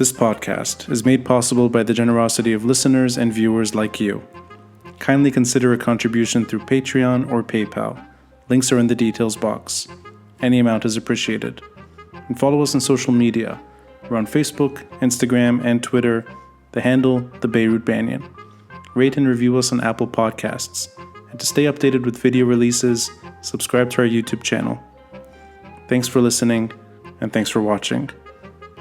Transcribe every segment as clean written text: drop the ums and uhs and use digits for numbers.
This podcast is made possible by the generosity of listeners and viewers like you. Kindly consider a contribution through Patreon or PayPal. Links are in the details box. Any amount is appreciated. And follow us on social media. We're on Facebook, Instagram, and Twitter. The handle, the Beirut Banyan. Rate and review us on Apple Podcasts. And to stay updated with video releases, subscribe to our YouTube channel. Thanks for listening, and thanks for watching.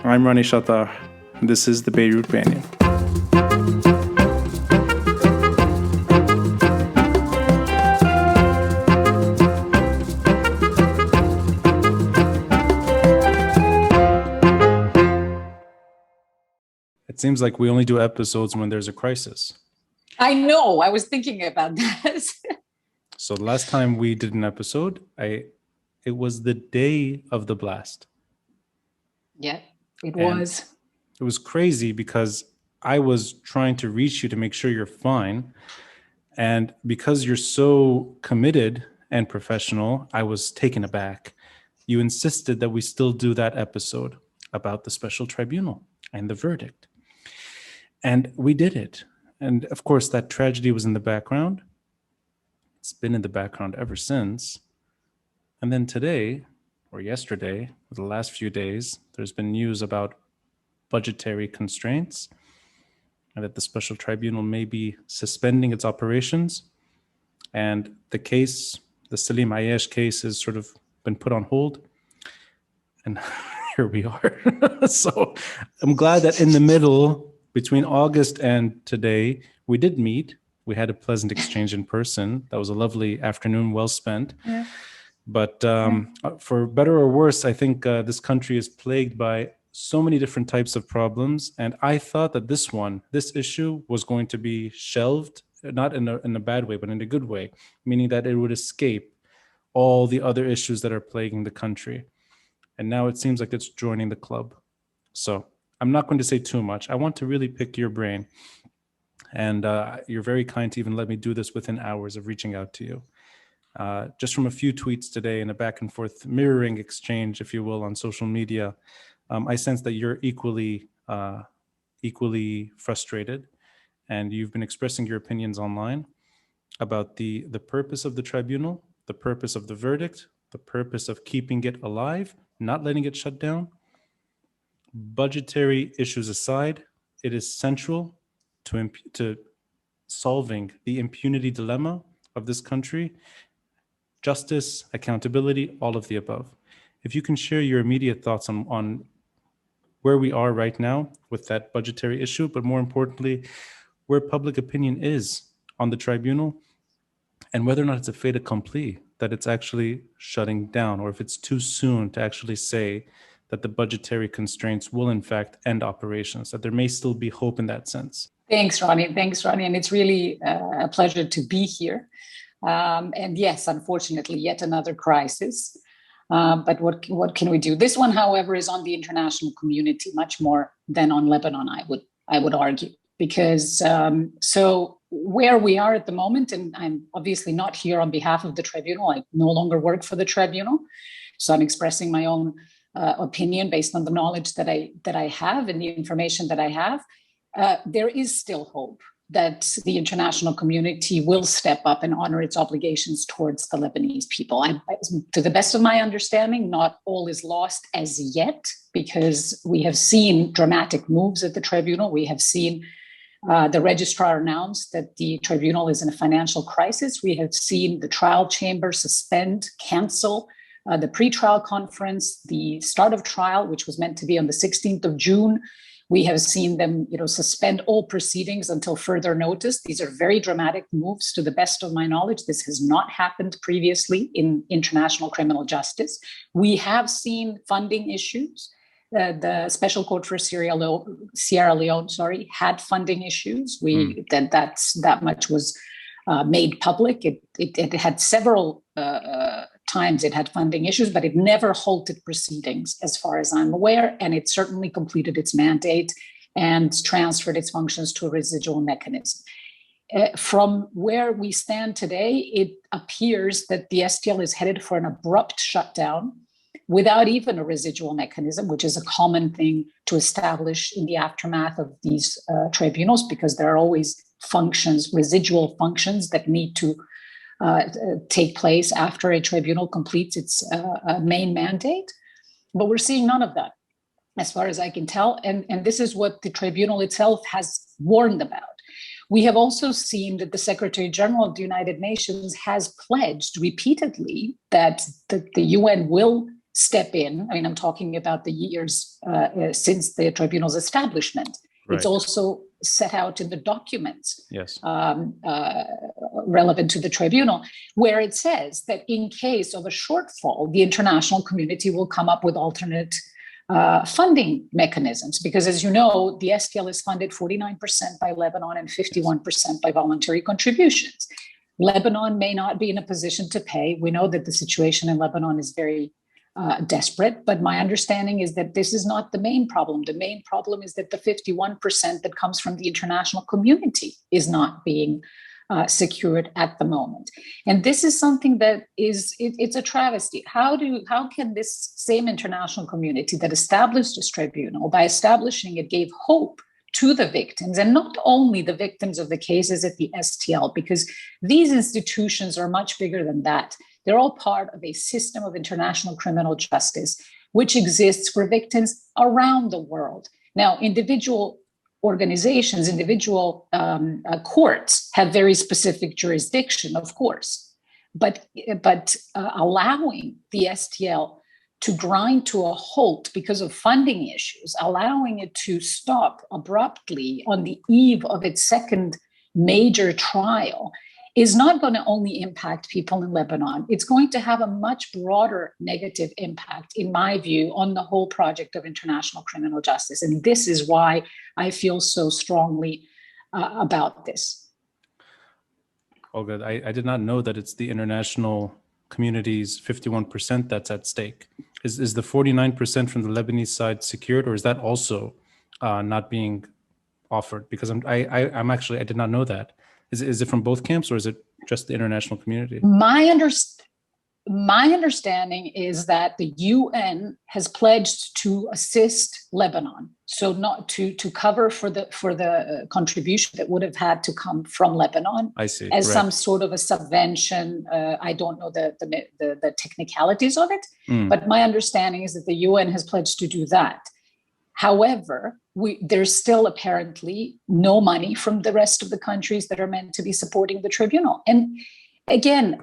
I'm Rani Shatar, and this is the Beirut Banyan. It seems like we only do episodes when there's a crisis. I know. I was thinking about that. So the last time we did an episode, it was the day of the blast. Yeah, it was. It was crazy because I was trying to reach you to make sure you're fine. And because you're so committed and professional, I was taken aback. You insisted that we still do that episode about the Special Tribunal and the verdict. And we did it. And of course, that tragedy was in the background. It's been in the background ever since. And then today, or yesterday, or the last few days, there's been news about budgetary constraints and that the Special Tribunal may be suspending its operations. And the case, the Salim Ayesh case, has sort of been put on hold. And here we are. So I'm glad that in the middle, between August and today, we did meet. We had a pleasant exchange in person. That was a lovely afternoon, well spent. Yeah. But for better or worse, I think this country is plagued by so many different types of problems. And I thought that this issue was going to be shelved, not in a bad way, but in a good way, meaning that it would escape all the other issues that are plaguing the country. And now it seems like it's joining the club. So I'm not going to say too much. I want to really pick your brain. And you're very kind to even let me do this within hours of reaching out to you. Just from a few tweets today and a back and forth mirroring exchange, if you will, on social media, I sense that you're equally frustrated, and you've been expressing your opinions online about the purpose of the tribunal, the purpose of the verdict, the purpose of keeping it alive, not letting it shut down. Budgetary issues aside, it is central to solving the impunity dilemma of this country. Justice, accountability, all of the above. If you can share your immediate thoughts on where we are right now with that budgetary issue, but more importantly, where public opinion is on the tribunal and whether or not it's a fait accompli, that it's actually shutting down, or if it's too soon to actually say that the budgetary constraints will in fact end operations, that there may still be hope in that sense. Thanks, Ronnie. And it's really a pleasure to be here. And yes, unfortunately, yet another crisis. But what can we do? This one, however, is on the international community much more than on Lebanon, I would argue, because so where we are at the moment, and I'm obviously not here on behalf of the tribunal. I no longer work for the tribunal, so I'm expressing my own opinion based on the knowledge that I have and the information that I have. There is still hope that the international community will step up and honor its obligations towards the Lebanese people. To the best of my understanding, not all is lost as yet, because we have seen dramatic moves at the tribunal. We have seen the registrar announce that the tribunal is in a financial crisis. We have seen the trial chamber cancel the pre-trial conference, the start of trial, which was meant to be on the 16th of June. We have seen them, suspend all proceedings until further notice. These are very dramatic moves. To the best of my knowledge, this has not happened previously in international criminal justice. We have seen funding issues. The Special Court for Sierra Leone, had funding issues. That much was made public. It had several times it had funding issues, but it never halted proceedings as far as I'm aware. And it certainly completed its mandate and transferred its functions to a residual mechanism. From where we stand today, it appears that the STL is headed for an abrupt shutdown. without even a residual mechanism, which is a common thing to establish in the aftermath of these tribunals, because there are always functions, residual functions that need to take place after a tribunal completes its main mandate. But we're seeing none of that, as far as I can tell. And this is what the tribunal itself has warned about. We have also seen that the Secretary General of the United Nations has pledged repeatedly that the UN will step in. I mean, I'm talking about the years since the tribunal's establishment. Right. It's also set out in the documents relevant to the tribunal, where it says that in case of a shortfall, the international community will come up with alternate funding mechanisms, because as you know, the STL is funded 49% by Lebanon and 51% by voluntary contributions. Lebanon may not be in a position to pay. We know that the situation in Lebanon is very desperate, but my understanding is that this is not the main problem. The main problem is that the 51% that comes from the international community is not being secured at the moment. And this is something that it's a travesty. How can this same international community that established this tribunal, by establishing it, gave hope to the victims, and not only the victims of the cases at the STL, because these institutions are much bigger than that. They're all part of a system of international criminal justice, which exists for victims around the world. Now, individual organizations, individual courts have very specific jurisdiction, of course, but allowing the STL to grind to a halt because of funding issues, allowing it to stop abruptly on the eve of its second major trial, is not going to only impact people in Lebanon. It's going to have a much broader negative impact, in my view, on the whole project of international criminal justice. And this is why I feel so strongly about this. Olga, I did not know that it's the international community's 51% that's at stake. Is the 49% from the Lebanese side secured, or is that also not being offered? Because I did not know that. Is it from both camps, or is it just the international community? My understanding is that the UN has pledged to assist Lebanon, so not to cover for the contribution that would have had to come from Lebanon. I see. As some sort of a subvention. I don't know the technicalities of it, but my understanding is that the UN has pledged to do that. However, there's still apparently no money from the rest of the countries that are meant to be supporting the tribunal. And again,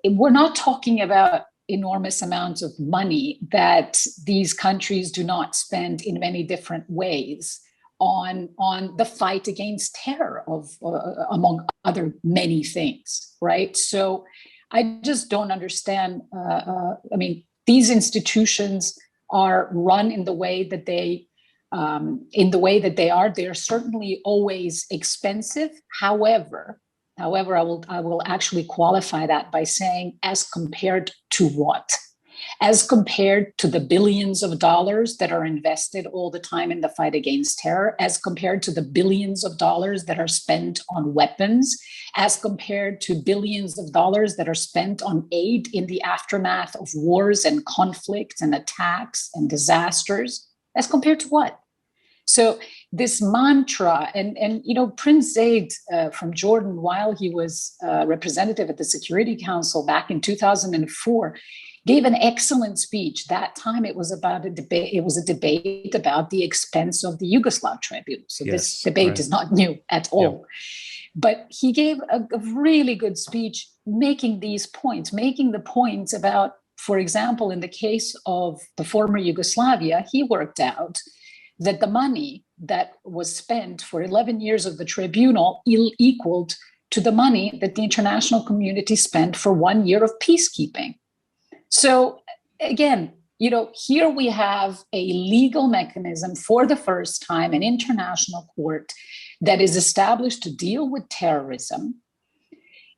we're not talking about enormous amounts of money that these countries do not spend in many different ways on the fight against terror, among other many things, right? So I just don't understand. I mean, these institutions are run in the way that they are. They are certainly always expensive. However, I will actually qualify that by saying, as compared to what? As compared to the billions of dollars that are invested all the time in the fight against terror, as compared to the billions of dollars that are spent on weapons, as compared to billions of dollars that are spent on aid in the aftermath of wars and conflicts and attacks and disasters, as compared to what? So this mantra, and Prince Zayed from Jordan, while he was representative at the Security Council back in 2004, gave an excellent speech. That time it was about a debate. It was a debate about the expense of the Yugoslav tribunal. So this debate is not new at all. Yeah. But he gave a really good speech making these points, making the points about, for example, in the case of the former Yugoslavia, he worked out that the money that was spent for 11 years of the tribunal equaled to the money that the international community spent for 1 year of peacekeeping. So again, here we have a legal mechanism for the first time, an international court that is established to deal with terrorism.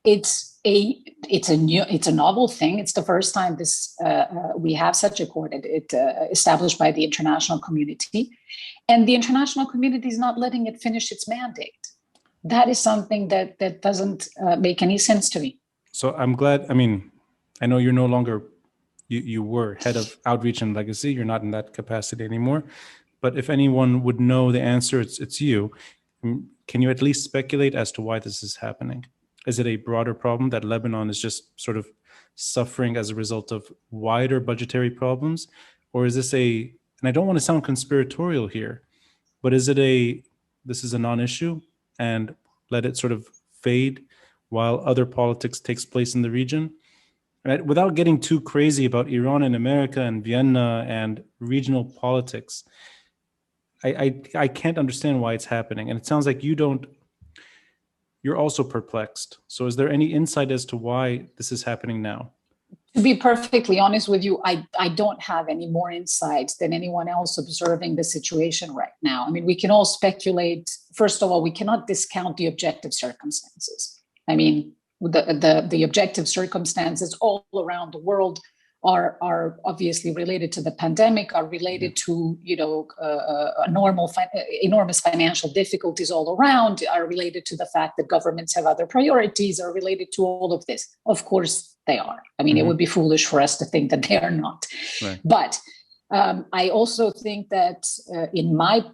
It's a novel thing. It's the first time we have such a court established by the international community, and the international community is not letting it finish its mandate. That is something that doesn't make any sense to me. So I'm glad. I mean, I know you're no longer you were head of outreach and legacy. You're not in that capacity anymore. But if anyone would know the answer, it's you. Can you at least speculate as to why this is happening? Is it a broader problem that Lebanon is just sort of suffering as a result of wider budgetary problems? Or is this and I don't want to sound conspiratorial here, but is it this is a non-issue and let it sort of fade while other politics takes place in the region? Right? Without getting too crazy about Iran and America and Vienna and regional politics, I can't understand why it's happening. And it sounds like you're also perplexed. So is there any insight as to why this is happening now? To be perfectly honest with you, I don't have any more insights than anyone else observing the situation right now. I mean, we can all speculate. First of all, we cannot discount the objective circumstances. I mean, the objective circumstances all around the world are obviously related to the pandemic, are related to enormous financial difficulties all around, are related to the fact that governments have other priorities, are related to all of this. Of course they are. I mean, it would be foolish for us to think that they are not. Right. But I also think that in my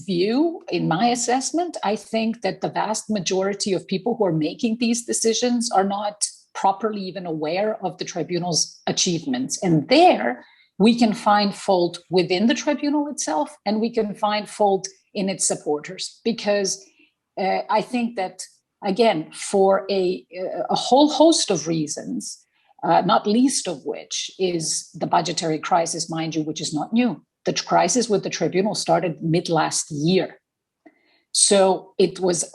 view, in my assessment, I think that the vast majority of people who are making these decisions are not properly even aware of the tribunal's achievements. And there we can find fault within the tribunal itself, and we can find fault in its supporters, because I think that, again, for a whole host of reasons, not least of which is the budgetary crisis, mind you, which is not new. The crisis with the tribunal started mid last year. So it was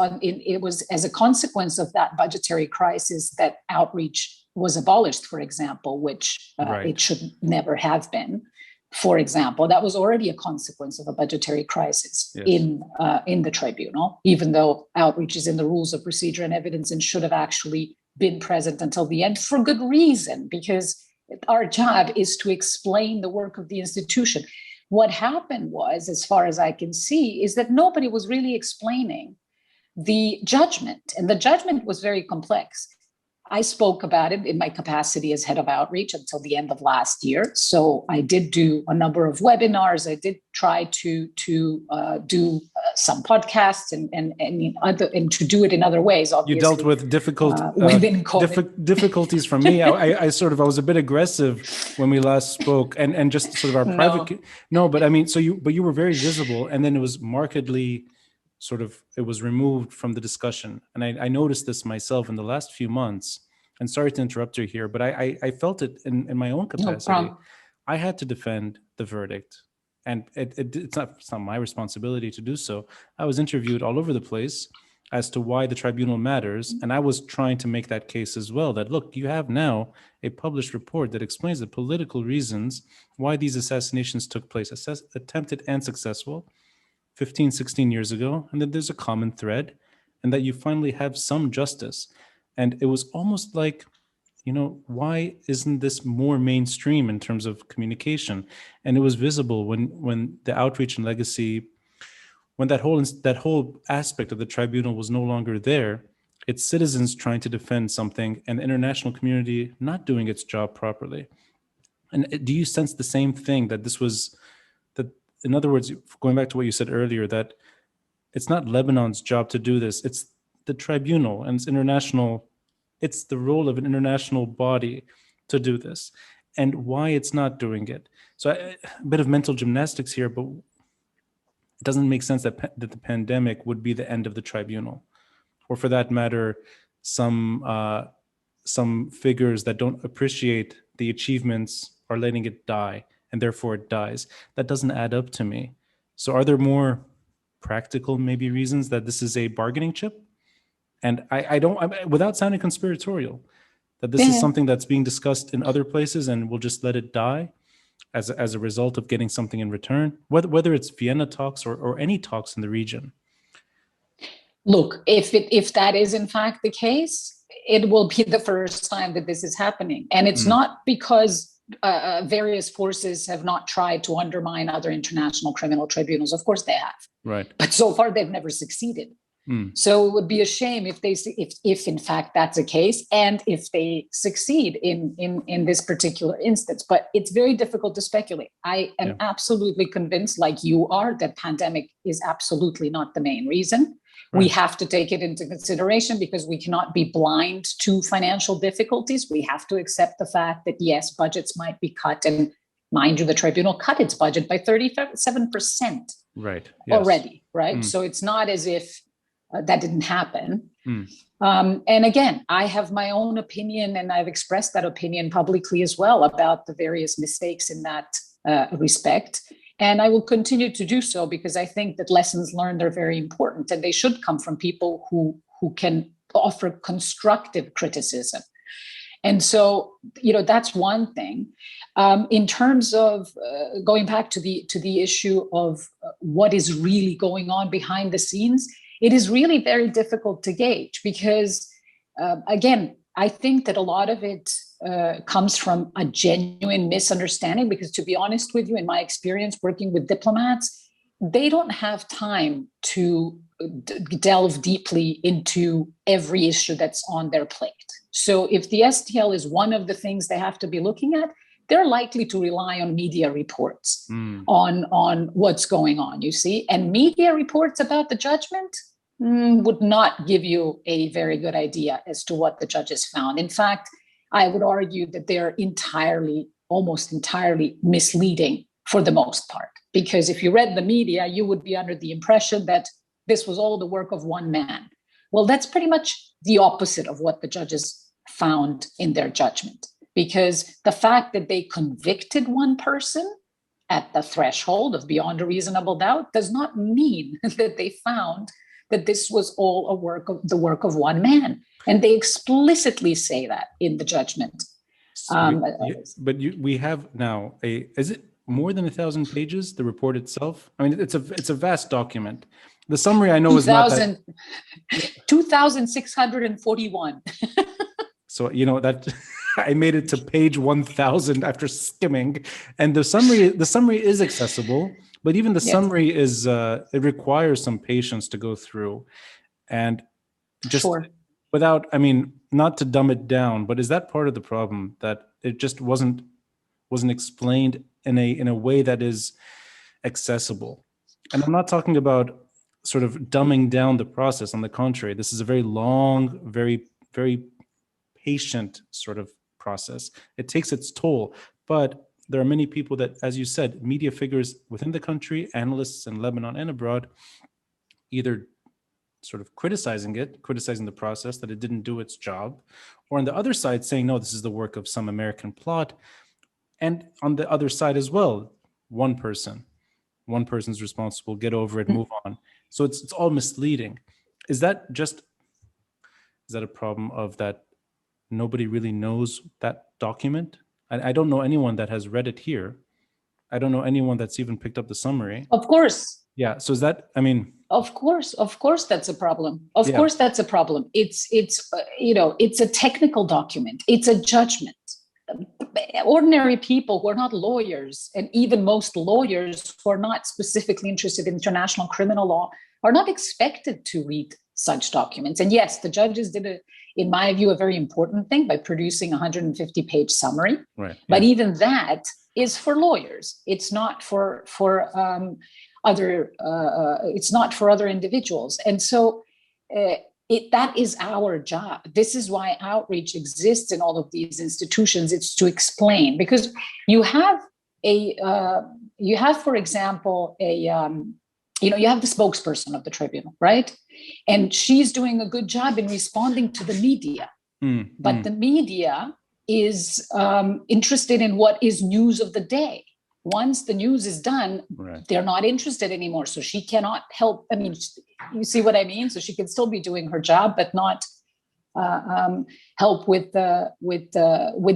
as a consequence of that budgetary crisis that outreach was abolished, for example, which it should never have been. For example, that was already a consequence of a budgetary crisis in the tribunal, even though outreach is in the rules of procedure and evidence and should have actually been present until the end, for good reason, because our job is to explain the work of the institution. What happened was, as far as I can see, is that nobody was really explaining the judgment, and the judgment was very complex. I spoke about it in my capacity as head of outreach until the end of last year. So I did do a number of webinars. I did try to do some podcasts and to do it in other ways. Obviously, you dealt with difficulties from me. I was a bit aggressive when we last spoke, and just sort of our private. No, but I mean, you were very visible, and then it was markedly. It was removed from the discussion. And I noticed this myself in the last few months, and sorry to interrupt you here, but I felt it in my own capacity. No, I had to defend the verdict, and it's not my responsibility to do so. I was interviewed all over the place as to why the tribunal matters. And I was trying to make that case as well, that look, you have now a published report that explains the political reasons why these assassinations took place, attempted and successful, 15, 16 years ago, and that there's a common thread, and that you finally have some justice. And it was almost like, why isn't this more mainstream in terms of communication? And it was visible when the outreach and legacy, when that whole aspect of the tribunal was no longer there, its citizens trying to defend something and the international community not doing its job properly. And do you sense the same thing, that this was, that in other words, going back to what you said earlier, that it's not Lebanon's job to do this, it's the tribunal and it's international, it's the role of an international body to do this, and why it's not doing it. So a bit of mental gymnastics here, but it doesn't make sense that the pandemic would be the end of the tribunal, or for that matter, some figures that don't appreciate the achievements are letting it die, and therefore it dies. That doesn't add up to me. So are there more practical maybe reasons that this is a bargaining chip? And I don't, without sounding conspiratorial, that this is something that's being discussed in other places and we'll just let it die as a result of getting something in return, whether it's Vienna talks or any talks in the region. Look, if that is in fact the case, it will be the first time that this is happening. And it's not because various forces have not tried to undermine other international criminal tribunals. Of course they have. Right. But so far they've never succeeded. So it would be a shame if in fact that's the case, and if they succeed in this particular instance. But it's very difficult to speculate. I am absolutely convinced, like you are, that pandemic is absolutely not the main reason. We have to take it into consideration because we cannot be blind to financial difficulties. We have to accept the fact that, yes, budgets might be cut. And mind you, the tribunal cut its budget by 37% already, right? So it's not as if that didn't happen. And again, I have my own opinion, and I've expressed that opinion publicly as well about the various mistakes in that respect. And I will continue to do so because I think that lessons learned are very important, and they should come from people who can offer constructive criticism. And so, that's one thing. In terms of going back to the issue of what is really going on behind the scenes, it is really very difficult to gauge because, again, I think that a lot of it comes from a genuine misunderstanding, because to be honest with you, in my experience working with diplomats, they don't have time to delve deeply into every issue that's on their plate. So if the STL is one of the things they have to be looking at, they're likely to rely on media reports on what's going on, you see. And media reports about the judgment would not give you a very good idea as to what the judges found. In fact, I would argue that they're almost entirely misleading for the most part. Because if you read the media, you would be under the impression that this was all the work of one man. Well, that's pretty much the opposite of what the judges found in their judgment. Because the fact that they convicted one person at the threshold of beyond a reasonable doubt does not mean that they found that this was all the work of one man. And they explicitly say that in the judgment. We have now is it more than 1,000 pages, the report itself? I mean, it's a vast document. The summary I know is not that... 2,641. So, that I made it to page 1,000 after skimming, and the summary is accessible, but even the summary is, it requires some patience to go through, and just without, not to dumb it down, but is that part of the problem, that it just wasn't explained in a way that is accessible? And I'm not talking about sort of dumbing down the process. On the contrary, this is a very long, very, very patient sort of process. It takes its toll, but there are many people that, as you said, media figures within the country, analysts in Lebanon and abroad, either sort of criticizing the process, that it didn't do its job, or on the other side saying, no, this is the work of some American plot. And on the other side as well, one person's responsible, get over it, move on. So it's all misleading. Is that a problem of that nobody really knows that document? I don't know anyone that has read it here. I don't know anyone that's even picked up the summary. Of course. Yeah. So is that, Of course, that's a problem. Of course, that's a problem. It's a technical document. It's a judgment. Ordinary people who are not lawyers, and even most lawyers who are not specifically interested in international criminal law, are not expected to read such documents. And yes, the judges did, in my view, a very important thing by producing a 150-page summary. Right. But even that is for lawyers. It's not for other individuals. And so that is our job. This is why outreach exists in all of these institutions. It's to explain, because you have, for example, you have the spokesperson of the tribunal, right? And she's doing a good job in responding to the media. But the media is interested in what is news of the day. Once the news is done, they're not interested anymore. So she cannot help. You see what I mean? So she can still be doing her job, but not help with the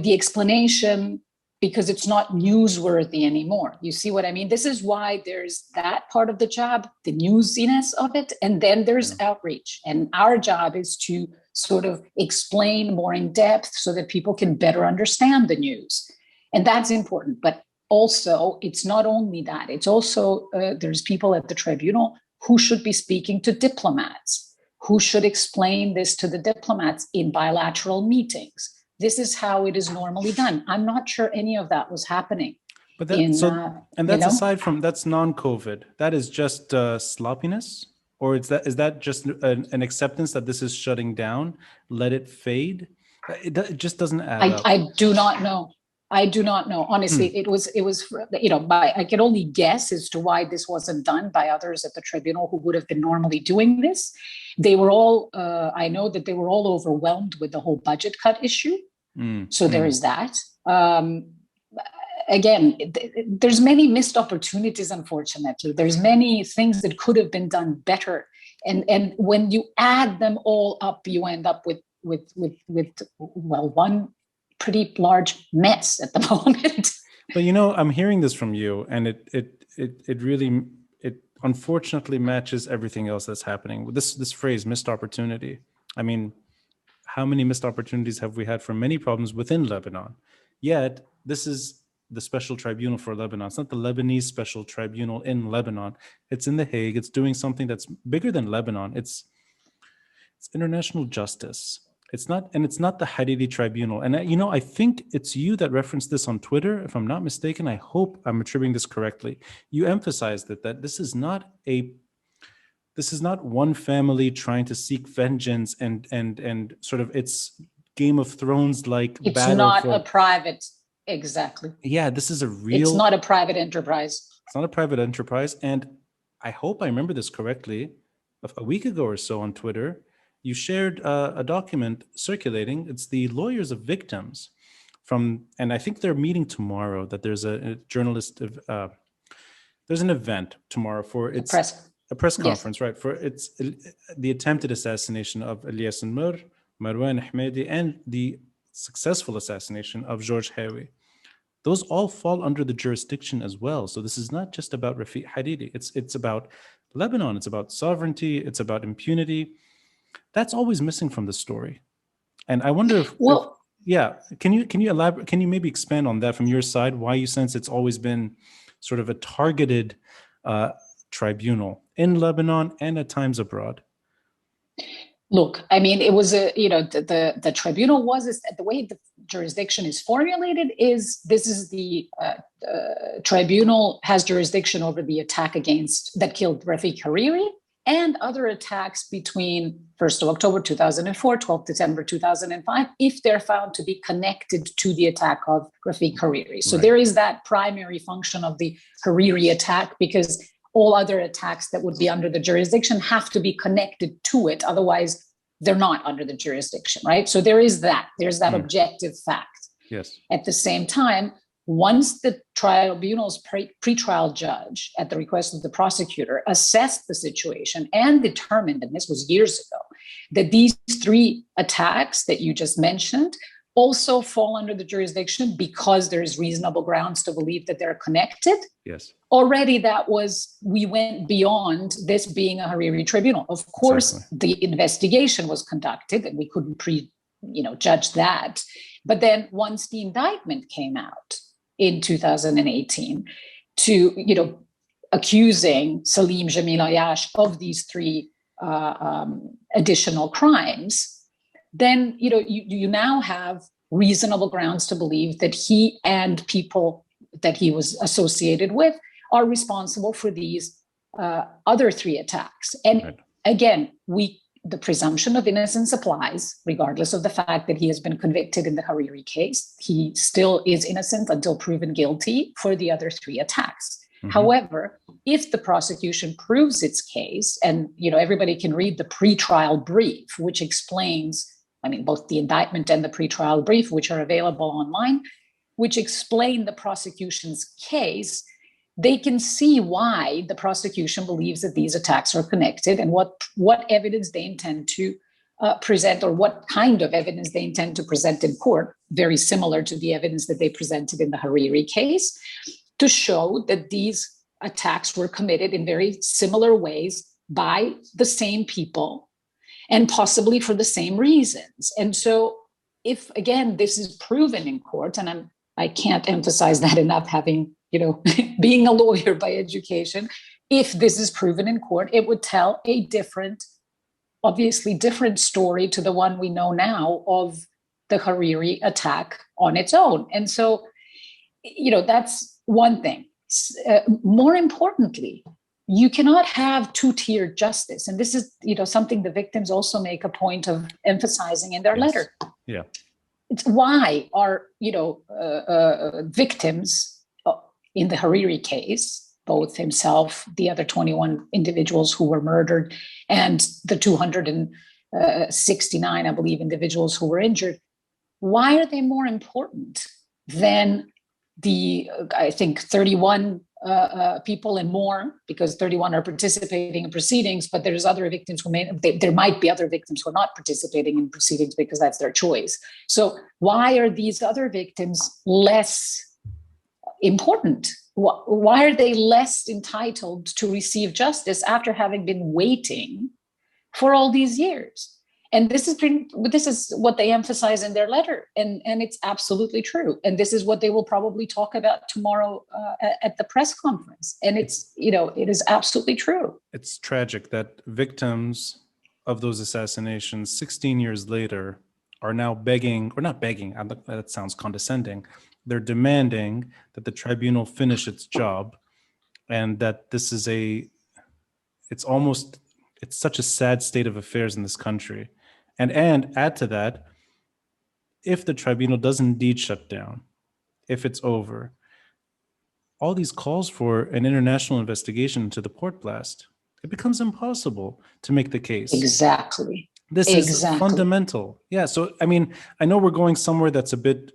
explanation, because it's not newsworthy anymore. You see what I mean? This is why there's that part of the job, the newsiness of it, and then there's outreach. And our job is to sort of explain more in depth so that people can better understand the news. And that's important. But also, it's not only that. It's also, there's people at the tribunal who should be speaking to diplomats, who should explain this to the diplomats in bilateral meetings. This is how it is normally done. I'm not sure any of that was happening. But that's aside from, that's non-COVID. That is just sloppiness, or is that just an acceptance that this is shutting down? Let it fade. It just doesn't add up. I do not know. I do not know. Honestly, it was, I can only guess as to why this wasn't done by others at the tribunal who would have been normally doing this. They were all, I know that they were all overwhelmed with the whole budget cut issue. So there is that. Again, there's many missed opportunities, unfortunately. There's many things that could have been done better. And when you add them all up, you end up with one pretty large mess at the moment. But I'm hearing this from you, and it really unfortunately matches everything else that's happening. This phrase, missed opportunity. I mean, how many missed opportunities have we had for many problems within Lebanon? Yet this is the Special Tribunal for Lebanon. It's not the Lebanese Special Tribunal in Lebanon. It's in The Hague. It's doing something that's bigger than Lebanon. It's international justice. It's not the Hariri Tribunal. And I think it's you that referenced this on Twitter, if I'm not mistaken. I hope I'm attributing this correctly. You emphasized that this is not one family trying to seek vengeance and sort of it's Game of Thrones like it's battle. Not a private, exactly. Yeah, this is a real. It's not a private enterprise. It's not a private enterprise, and I hope I remember this correctly. A week ago or so on Twitter, you shared a document circulating. It's the lawyers of victims and I think they're meeting tomorrow. That there's a journalist. There's an event tomorrow for a press conference, yes. Right? For the attempted assassination of Ilyas Nur, Marwan Ahmadi, and the successful assassination of George Hawi. Those all fall under the jurisdiction as well. So this is not just about Rafiq Hariri. It's about Lebanon. It's about sovereignty. It's about impunity. That's always missing from the story. And I wonder can you elaborate? Can you maybe expand on that from your side? Why you sense it's always been sort of a targeted tribunal in Lebanon and at times abroad? Look, I mean, it was the tribunal was the way the jurisdiction is formulated is the tribunal has jurisdiction over the attack that killed Rafiq Hariri and other attacks between 1st of October 2004, 12th December 2005, if they're found to be connected to the attack of Rafiq Hariri. So There is that primary function of the Hariri attack, because all other attacks that would be under the jurisdiction have to be connected to it. Otherwise, they're not under the jurisdiction, right? So there's that objective fact. Yes. At the same time, once the tribunal's pretrial judge, at the request of the prosecutor, assessed the situation and determined, and this was years ago, that these three attacks that you just mentioned also fall under the jurisdiction because there's reasonable grounds to believe that they're connected. Yes. Already we went beyond this being a Hariri tribunal. Of course, exactly. The investigation was conducted and we couldn't judge that. But then once the indictment came out in 2018 accusing Salim Jamil Ayash of these three additional crimes, then you now have reasonable grounds to believe that he and people that he was associated with are responsible for these other three attacks. And again, the presumption of innocence applies, regardless of the fact that he has been convicted in the Hariri case. He still is innocent until proven guilty for the other three attacks. Mm-hmm. However, if the prosecution proves its case, and everybody can read the pretrial brief, which explains, both the indictment and the pretrial brief, which are available online, which explain the prosecution's case, they can see why the prosecution believes that these attacks are connected and what evidence they intend to present, or what kind of evidence they intend to present in court, very similar to the evidence that they presented in the Hariri case, to show that these attacks were committed in very similar ways by the same people and possibly for the same reasons. And so if, again, this is proven in court, and I can't emphasize that enough, having, being a lawyer by education, if this is proven in court, it would tell a different obviously different story to the one we know now of the Hariri attack on its own. And so, that's one thing. More importantly, you cannot have two-tiered justice. And this is, something the victims also make a point of emphasizing in their letter. Yeah. It's why are, victims in the Hariri case, both himself, the other 21 individuals who were murdered, and the 269, I believe, individuals who were injured, why are they more important than the, I think, 31 people and more, because 31 are participating in proceedings, but there's other victims there might be other victims who are not participating in proceedings because that's their choice. So why are these other victims less important? Why are they less entitled to receive justice after having been waiting for all these years? And this is what they emphasize in their letter, and it's absolutely true. And this is what they will probably talk about tomorrow at the press conference. And it is absolutely true. It's tragic that victims of those assassinations 16 years later are now begging, or not begging, that sounds condescending. They're demanding that the tribunal finish its job, and that this is it's such a sad state of affairs in this country. And add to that, if the tribunal does indeed shut down, if it's over, all these calls for an international investigation into the port blast, it becomes impossible to make the case. Exactly. This is fundamental. Yeah. So, I mean, I know we're going somewhere that's a bit,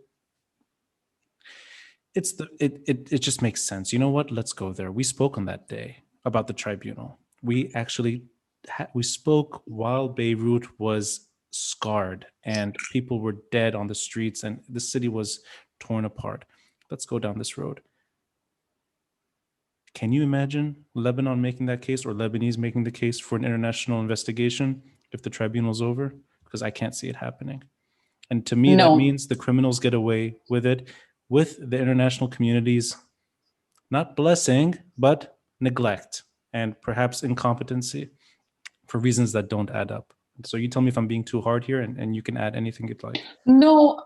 it just makes sense. You know what? Let's go there. We spoke on that day about the tribunal. We actually, we spoke while Beirut was scarred and people were dead on the streets and the city was torn apart. Let's go down this road. Can you imagine Lebanon making that case, or Lebanese making the case for an international investigation if the tribunal's over? Because I can't see it happening. And to me, that means the criminals get away with it, with the international community's not blessing, but neglect and perhaps incompetency for reasons that don't add up. So you tell me if I'm being too hard here, and you can add anything you'd like. No,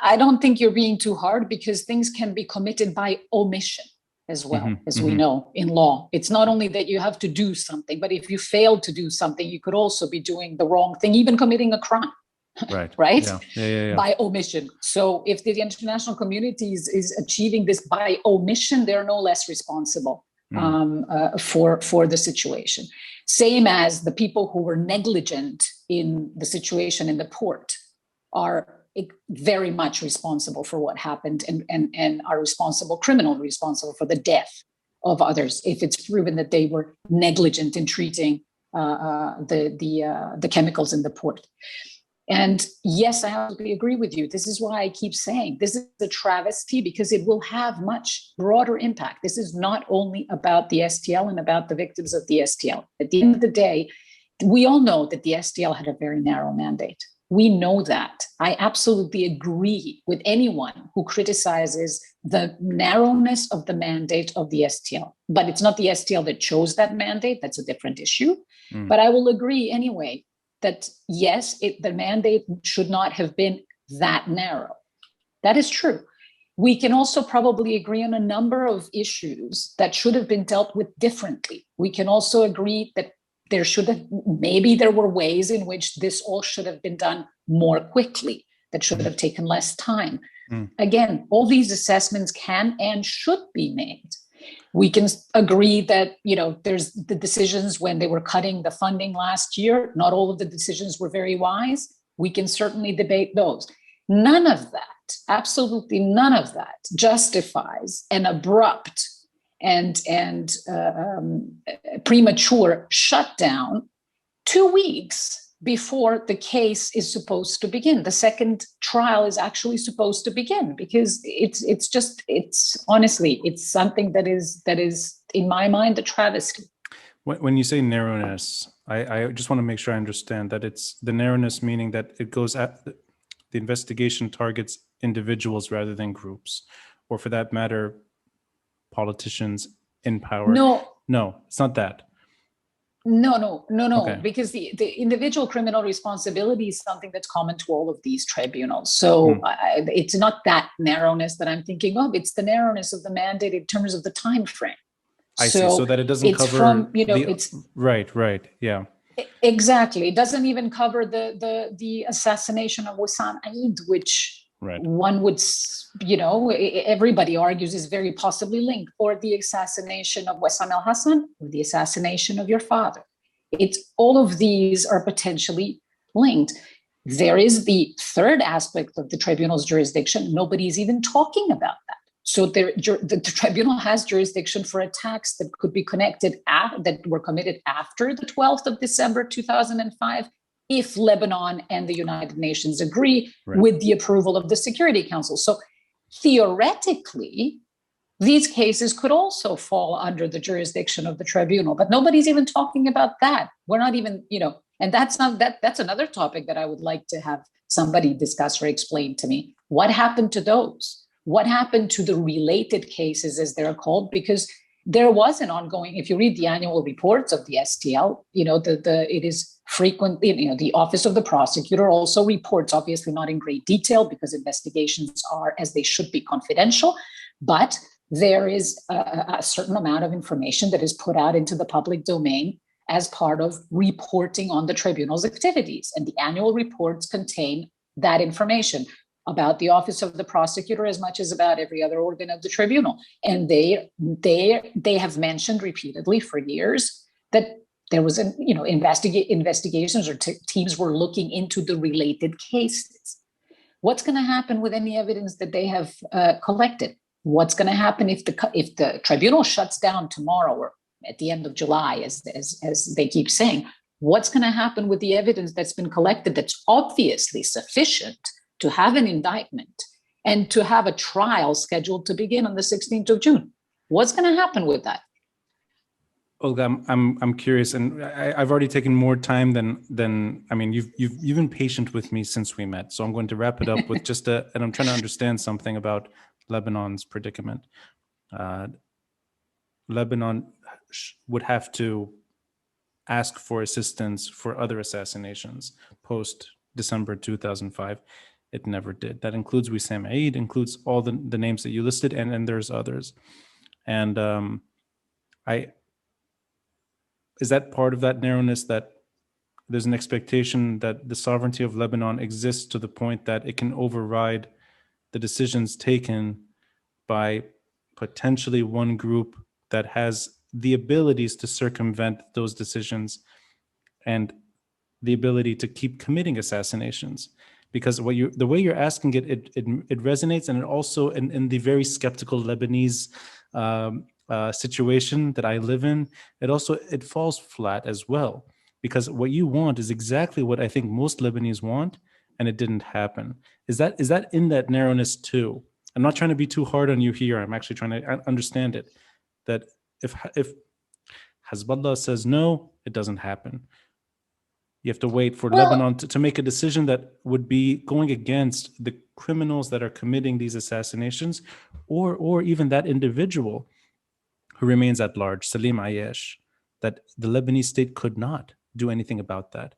I don't think you're being too hard, because things can be committed by omission as well, as we know in law. It's not only that you have to do something, but if you fail to do something, you could also be doing the wrong thing, even committing a crime. Right. Right? Yeah. By omission. So if the international community is achieving this by omission, they're no less responsible for the situation. Same as the people who were negligent in the situation in the port are very much responsible for what happened, and are criminally responsible for the death of others if it's proven that they were negligent in treating the chemicals in the port. And yes, I absolutely agree with you. This is why I keep saying this is a travesty, because it will have much broader impact. This is not only about the STL and about the victims of the STL. At the end of the day, we all know that the STL had a very narrow mandate. We know that. I absolutely agree with anyone who criticizes the narrowness of the mandate of the STL. But it's not the STL that chose that mandate. That's a different issue. But I will agree anyway that yes, the mandate should not have been that narrow. That is true. We can also probably agree on a number of issues that should have been dealt with differently. We can also agree that maybe there were ways in which this all should have been done more quickly, that should have taken less time. Again, all these assessments can and should be made. We can agree that, there's the decisions when they were cutting the funding last year. Not all of the decisions were very wise. We can certainly debate those. None of that, absolutely none of that, justifies an abrupt and premature shutdown 2 weeks before the case is supposed to begin. The second trial is actually supposed to begin, because it's honestly, it's something that is in my mind a travesty. When you say narrowness, I just want to make sure I understand that it's the narrowness, meaning that it goes at the investigation targets individuals rather than groups, or for that matter, politicians in power. No, it's not that. No, Okay. because the individual criminal responsibility is something that's common to all of these tribunals. So it's not that narrowness that I'm thinking of. It's the narrowness of the mandate in terms of the time frame. I see. So that it doesn't it's cover from, it's right. Yeah. Exactly. It doesn't even cover the assassination of Wissam Aid, which one would, everybody argues is very possibly linked, or the assassination of Wissam El Hassan, or the assassination of your father. All of these are potentially linked. There is the third aspect of the tribunal's jurisdiction. Nobody's even talking about that. So the tribunal has jurisdiction for attacks that could be that were committed after the 12th of December 2005, if Lebanon and the United Nations agree with the approval of the Security Council. So theoretically, these cases could also fall under the jurisdiction of the tribunal, but nobody's even talking about that. We're not even, and that's another topic that I would like to have somebody discuss or explain to me. What happened to those? What happened to the related cases, as they're called? Because there was an ongoing, if you read the annual reports of the STL, it is frequently, the Office of the Prosecutor also reports, obviously not in great detail because investigations are, as they should be, confidential, but there is a certain amount of information that is put out into the public domain as part of reporting on the tribunal's activities. And the annual reports contain that information about the Office of the Prosecutor as much as about every other organ of the tribunal. And they have mentioned repeatedly for years that there was investigations or teams were looking into the related cases. What's going to happen with any evidence that they have collected? What's going to happen if the tribunal shuts down tomorrow or at the end of July, as they keep saying? What's going to happen with the evidence that's been collected that's obviously sufficient to have an indictment and to have a trial scheduled to begin on the 16th of June? What's going to happen with that? Olga, I'm curious, and I've already taken more time than I mean, you've been patient with me since we met, so I'm going to wrap it up with and I'm trying to understand something about Lebanon's predicament. Lebanon would have to ask for assistance for other assassinations post December 2005. It never did. That includes Wissam Aid, includes all the names that you listed, and there's others. And is that part of that narrowness, that there's an expectation that the sovereignty of Lebanon exists to the point that it can override the decisions taken by potentially one group that has the abilities to circumvent those decisions and the ability to keep committing assassinations? Because the way you're asking it resonates, and it also in the very skeptical Lebanese situation that I live in, it falls flat as well. Because what you want is exactly what I think most Lebanese want, and it didn't happen. Is that in that narrowness too? I'm not trying to be too hard on you here. I'm actually trying to understand it. That if Hezbollah says no, it doesn't happen. You have to wait for Lebanon to make a decision that would be going against the criminals that are committing these assassinations, or even that individual who remains at large, Salim Ayesh, that the Lebanese state could not do anything about that.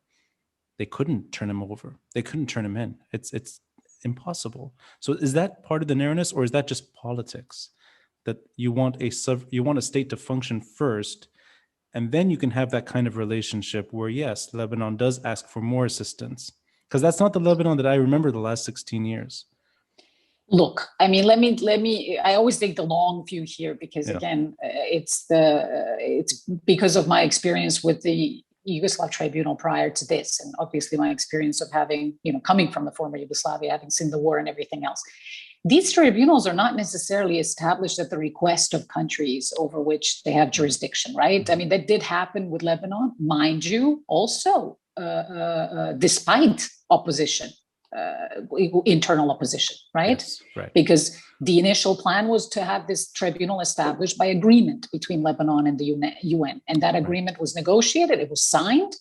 They couldn't turn him over. They couldn't turn him in. It's impossible. So is that part of the narrowness, or is that just politics? That you want a state to function first, and then you can have that kind of relationship where, yes, Lebanon does ask for more assistance. Because that's not the Lebanon that I remember the last 16 years. Look, I mean, let me. I always take the long view here because, again, it's because of my experience with the Yugoslav tribunal prior to this, and obviously my experience of having, coming from the former Yugoslavia, having seen the war and everything else. These tribunals are not necessarily established at the request of countries over which they have jurisdiction, right? I mean, that did happen with Lebanon, mind you, also despite opposition, internal opposition, right? Yes, right? Because the initial plan was to have this tribunal established by agreement between Lebanon and the UN. And that agreement was negotiated, it was signed,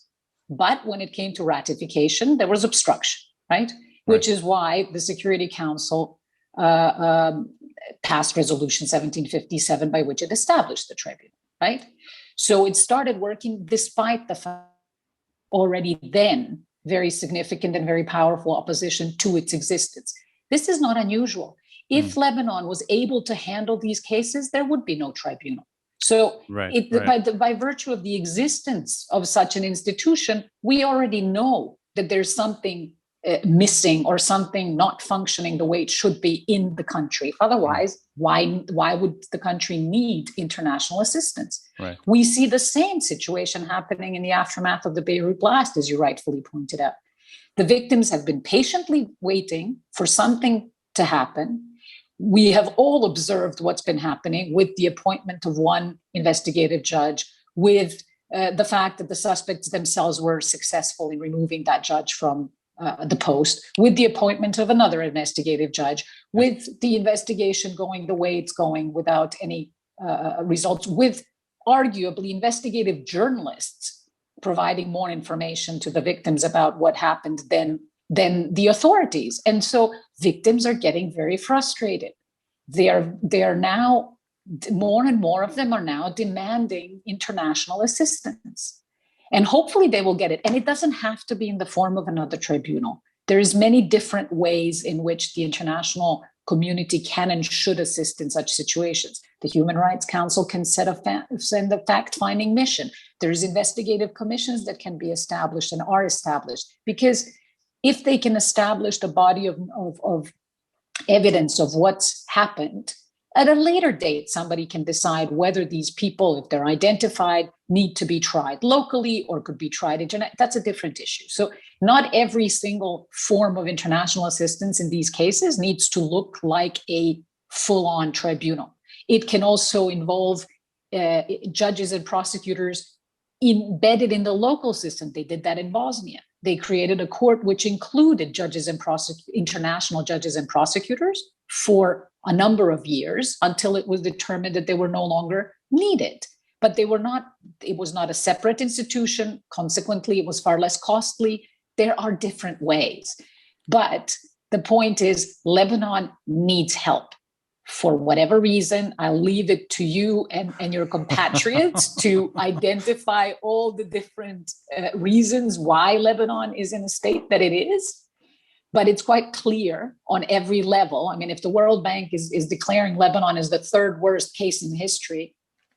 but when it came to ratification, there was obstruction, right? Which is why the Security Council passed Resolution 1757, by which it established the tribunal, right? So it started working despite the fact already then very significant and very powerful opposition to its existence. This is not unusual. If Lebanon was able to handle these cases, there would be no tribunal. So by virtue of the existence of such an institution, we already know that there's something missing or something not functioning the way it should be in the country. Otherwise, why would the country need international assistance? Right. We see the same situation happening in the aftermath of the Beirut blast, as you rightfully pointed out. The victims have been patiently waiting for something to happen. We have all observed what's been happening with the appointment of one investigative judge, with the fact that the suspects themselves were successful in removing that judge from the post, with the appointment of another investigative judge, with the investigation going the way it's going without any results, with arguably investigative journalists providing more information to the victims about what happened than the authorities. And so victims are getting very frustrated. They are now, more and more of them are now demanding international assistance. And hopefully they will get it. And it doesn't have to be in the form of another tribunal. There's many different ways in which the international community can and should assist in such situations. The Human Rights Council can send a fact-finding mission. There's investigative commissions that can be established and are established. Because if they can establish a body of evidence of what's happened, at a later date, somebody can decide whether these people, if they're identified, need to be tried locally or could be tried internationally. That's a different issue. So not every single form of international assistance in these cases needs to look like a full-on tribunal. It can also involve judges and prosecutors embedded in the local system. They did that in Bosnia. They created a court which included judges and international judges and prosecutors for a number of years until it was determined that they were no longer needed. But it was not a separate institution. Consequently, it was far less costly. There are different ways. But the point is, Lebanon needs help. For whatever reason, I'll leave it to you and your compatriots to identify all the different reasons why Lebanon is in the state that it is. But it's quite clear on every level. I mean, if the World Bank is declaring Lebanon as the third worst case in history,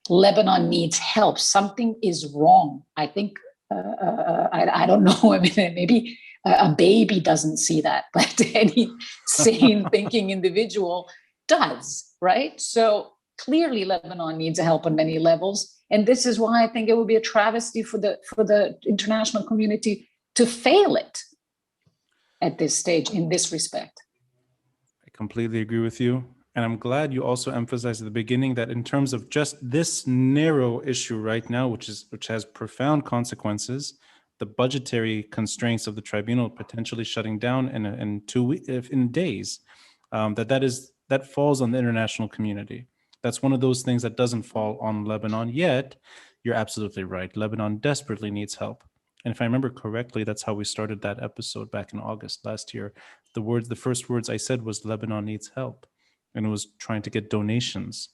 Lebanon needs help. Something is wrong. I think, I don't know, I mean, maybe a baby doesn't see that, but any sane thinking individual does, right? So clearly Lebanon needs help on many levels. And this is why I think it would be a travesty for the international community to fail it at this stage in this respect. I completely agree with you. And I'm glad you also emphasized at the beginning that in terms of just this narrow issue right now, which has profound consequences, the budgetary constraints of the tribunal potentially shutting down in days, that falls on the international community. That's one of those things that doesn't fall on Lebanon yet. You're absolutely right. Lebanon desperately needs help. And if I remember correctly, that's how we started that episode back in August last year. The first words I said was Lebanon needs help. And it was trying to get donations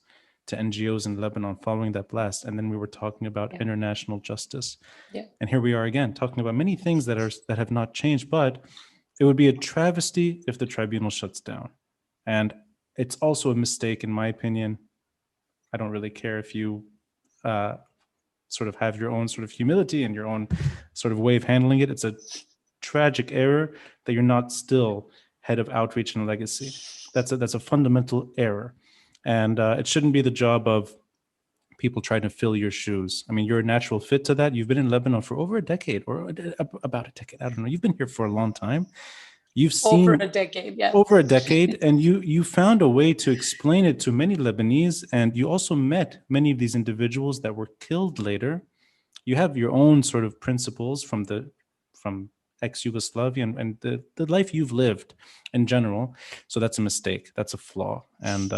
to NGOs in Lebanon following that blast. And then we were talking about international justice. Yeah. And here we are again, talking about many things that have not changed, but it would be a travesty if the tribunal shuts down. And it's also a mistake, in my opinion. I don't really care if you sort of have your own sort of humility and your own sort of way of handling it. It's a tragic error that you're not still head of outreach and legacy. That's a fundamental error. And it shouldn't be the job of people trying to fill your shoes. I mean, you're a natural fit to that. You've been in Lebanon for over a decade or about a decade. I don't know. You've been here for a long time. You've seen over a decade, yeah. Over a decade, and you found a way to explain it to many Lebanese, and you also met many of these individuals that were killed later. You have your own sort of principles from ex-Yugoslavia and the life you've lived in general. So that's a mistake. That's a flaw. And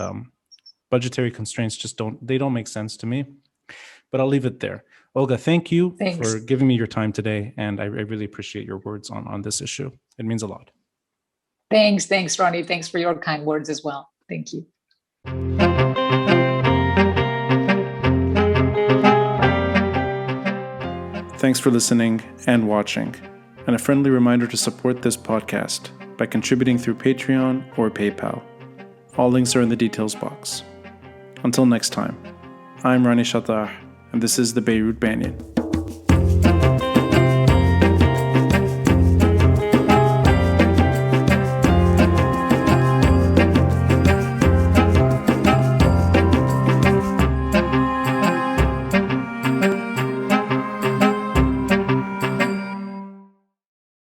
budgetary constraints don't make sense to me. But I'll leave it there. Olga, thank you for giving me your time today, and I really appreciate your words on this issue. It means a lot. Thanks, Ronnie. Thanks for your kind words as well. Thank you. Thanks for listening and watching, and a friendly reminder to support this podcast by contributing through Patreon or PayPal. All links are in the details box. Until next time, I'm Rani Shatah, and this is the Beirut Banyan.